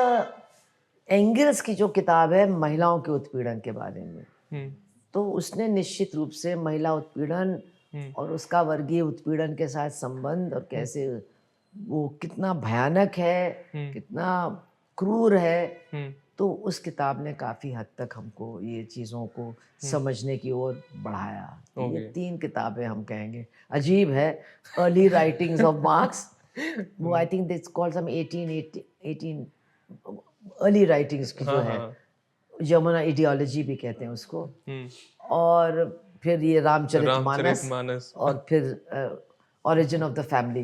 एंगल्स की जो किताब है महिलाओं के उत्पीड़न के बारे में, तो उसने निश्चित रूप से महिला उत्पीड़न और उसका वर्गीय उत्पीड़न के साथ संबंध और कैसे वो कितना भयानक है, कितना क्रूर है, तो उस किताब ने काफ़ी हद तक हमको ये चीज़ों को समझने की ओर बढ़ाया। ये 3 किताबें हम कहेंगे। अजीब है, अर्ली राइटिंग्स ऑफ मार्क्स, वो I think that's called some 18 early writings की जो है, यमुना आइडियोलॉजी भी कहते हैं उसको। और फिर ये रामचरितमानस और फिर origin of the family,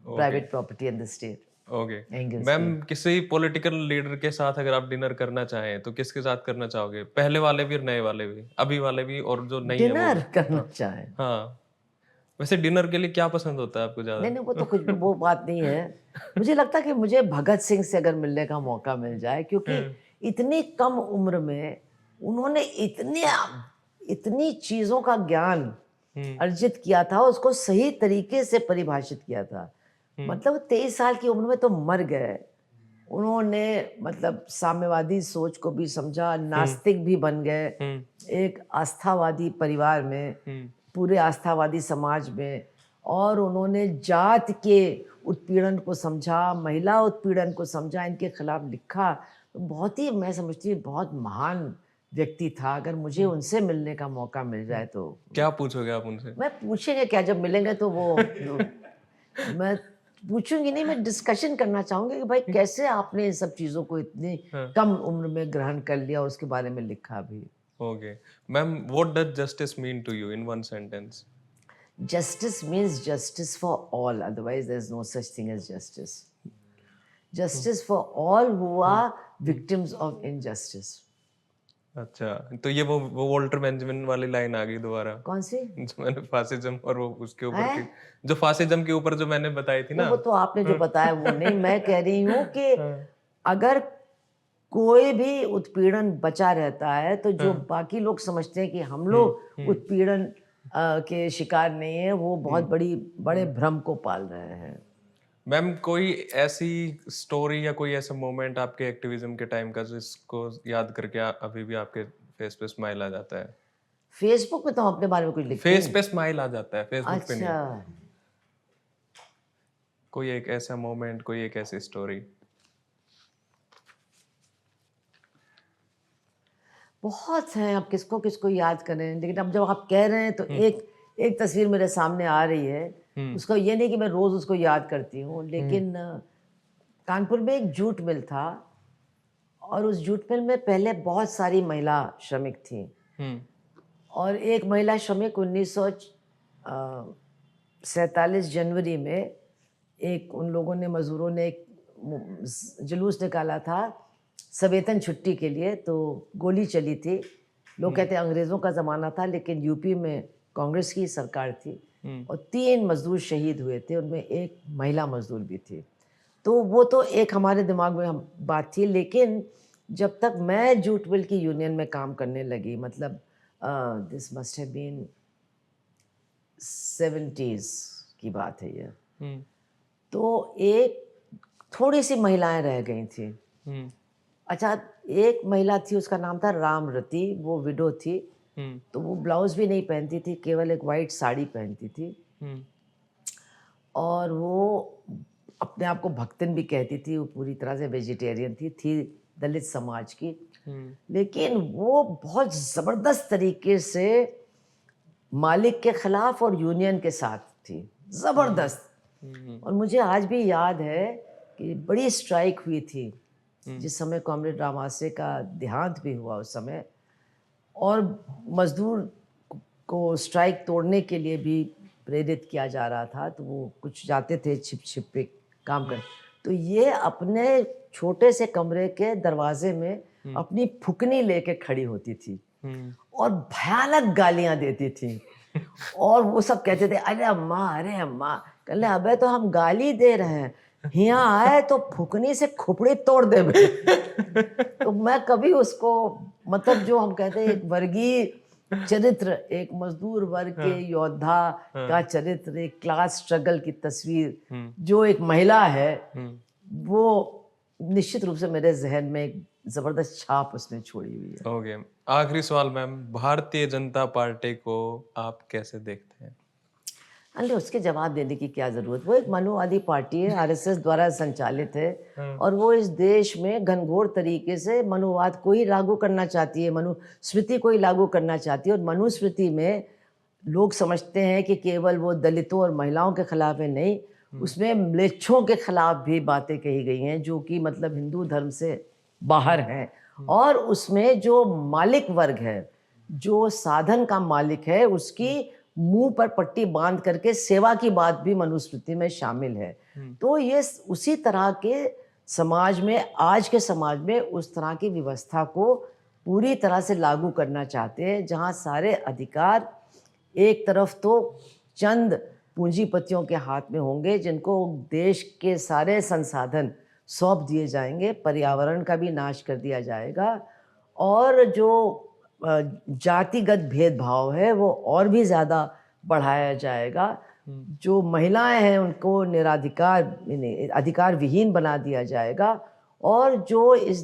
private property and the state. Okay ma'am, किसी पॉलिटिकल लीडर के साथ अगर आप डिनर करना चाहें तो किसके साथ करना चाहोगे? पहले वाले भी और नए वाले भी, अभी वाले भी और जो नहीं है वो डिनर करना चाहें? हाँ, वैसे डिनर के लिए क्या पसंद होता है आपको ज्यादा? नहीं, वो तो कुछ वो बात नहीं है। मुझे लगता है कि मुझे भगत सिंह से अगर मिलने का मौका मिल जाए, क्योंकि इतनी कम उम्र में उन्होंने इतनी चीज़ों का ज्ञान अर्जित किया था, उसको सही तरीके से परिभाषित किया था। मतलब 23 साल की उम्र में तो मर गए। उन्होंने मतलब साम्यवादी सोच को भी समझा, नास्तिक भी बन गए, एक आस्थावादी परिवार में, पूरे आस्थावादी समाज में। और उन्होंने जात के उत्पीड़न को समझा, महिला उत्पीड़न को समझा, इनके खिलाफ लिखा। तो बहुत ही, मैं समझती हूँ, बहुत महान व्यक्ति था। अगर मुझे उनसे मिलने का मौका मिल जाए तो क्या पूछोगे आप उनसे? मैं पूछेंगे क्या, जब मिलेंगे तो वो मैं पूछूंगी नहीं, मैं डिस्कशन करना चाहूंगी कि भाई कैसे आपने इन सब चीज़ों को इतनी कम उम्र में ग्रहण कर लिया और उसके बारे में लिखा भी। Okay ma'am, what does justice mean to you in one sentence? Justice means justice for all, otherwise there's no such thing as justice. Justice for all who are victims of injustice. अच्छा, तो ये वो Walter Benjamin वाली line आ गई दोबारा। कौन सी? जो मैंने फासिज्म और वो उसके ऊपर की, जो फासिज्म के ऊपर जो मैंने बताई थी ना, वो तो आपने जो बताया वो नहीं, मैं कह रही हूँ कि अगर कोई भी उत्पीड़न बचा रहता है तो जो बाकी लोग समझते हैं कि हम लोग उत्पीड़न के शिकार नहीं है, वो बहुत बड़े भ्रम को पाल रहे हैं। मैम, कोई ऐसी स्टोरी या कोई ऐसा मोमेंट आपके एक्टिविज्म के टाइम का जिसको याद करके अभी भी आपके फेस पे स्माइल आ जाता है? फेसबुक पे तो हम अपने बारे में कुछ लिखते फेस पे स्माइल आ जाता है, फेसबुक पे नहीं। अच्छा, कोई एक ऐसा मोमेंट, कोई एक ऐसी स्टोरी? बहुत हैं, अब किसको किसको याद करें, लेकिन अब जब आप कह रहे हैं तो एक तस्वीर मेरे सामने आ रही है। उसको ये नहीं कि मैं रोज़ उसको याद करती हूँ, लेकिन कानपुर में एक जूट मिल था और उस जूट मिल में पहले बहुत सारी महिला श्रमिक थीं और एक महिला श्रमिक 1947 जनवरी में एक उन लोगों ने, मज़दूरों ने एक जुलूस निकाला था सवेतन छुट्टी के लिए, तो गोली चली थी। लोग कहते हैं अंग्रेज़ों का ज़माना था, लेकिन यूपी में कांग्रेस की सरकार थी और 3 मज़दूर शहीद हुए थे, उनमें एक महिला मज़दूर भी थी। तो वो तो एक हमारे दिमाग में हम बात थी, लेकिन जब तक मैं जूट मिल की यूनियन में काम करने लगी, मतलब this must have been 70s की बात है ये, तो एक थोड़ी सी महिलाएं रह गई थी। अच्छा, एक महिला थी, उसका नाम था रामरती, वो विडो थी, तो वो ब्लाउज भी नहीं पहनती थी, केवल एक वाइट साड़ी पहनती थी और वो अपने आप को भक्तन भी कहती थी। वो पूरी तरह से वेजिटेरियन थी दलित समाज की, लेकिन वो बहुत ज़बरदस्त तरीके से मालिक के खिलाफ और यूनियन के साथ थी, ज़बरदस्त। और मुझे आज भी याद है कि बड़ी स्ट्राइक हुई थी जिस समय कॉमरेड रामासे का देहांत भी हुआ उस समय, और मजदूर को स्ट्राइक तोड़ने के लिए भी प्रेरित किया जा रहा था, तो वो कुछ जाते थे छिप छिप पे काम कर। तो ये अपने छोटे से कमरे के दरवाजे में अपनी फुकनी लेके खड़ी होती थी और भयानक गालियां देती थी और वो सब कहते थे अरे अम्मा, कहले अबे तो हम गाली दे रहे हैं, यहाँ आए तो फुकनी से खुपड़ी तोड़ दे। तो मैं कभी उसको, मतलब जो हम कहते हैं एक वर्गीय चरित्र, एक मजदूर वर्ग के योद्धा का चरित्र, एक क्लास स्ट्रगल की तस्वीर जो एक महिला है, वो निश्चित रूप से मेरे जहन में एक जबरदस्त छाप उसने छोड़ी हुई है। ओके, आखिरी सवाल मैम, भारतीय जनता पार्टी को आप कैसे देखते हैं? अरे उसके जवाब देने की क्या जरूरत, वो एक मनुवादी पार्टी है, आरएसएस द्वारा संचालित है और वो इस देश में घनघोर तरीके से मनुवाद को ही लागू करना चाहती है, मनुस्मृति को ही लागू करना चाहती है। और मनुस्मृति में लोग समझते हैं कि केवल वो दलितों और महिलाओं के खिलाफ है, नहीं, उसमें म्लेच्छों के खिलाफ भी बातें कही गई हैं जो कि मतलब हिंदू धर्म से बाहर हैं। और उसमें जो मालिक वर्ग है, जो साधन का मालिक है, उसकी मुंह पर पट्टी बांध करके सेवा की बात भी मनुस्मृति में शामिल है। तो ये उसी तरह के समाज में, आज के समाज में उस तरह की व्यवस्था को पूरी तरह से लागू करना चाहते हैं, जहां सारे अधिकार एक तरफ तो चंद पूंजीपतियों के हाथ में होंगे जिनको देश के सारे संसाधन सौंप दिए जाएंगे, पर्यावरण का भी नाश कर दिया जाएगा और जो जातिगत भेदभाव है वो और भी ज़्यादा बढ़ाया जाएगा। जो महिलाएं हैं उनको निराधिकार, अधिकार विहीन बना दिया जाएगा और जो इस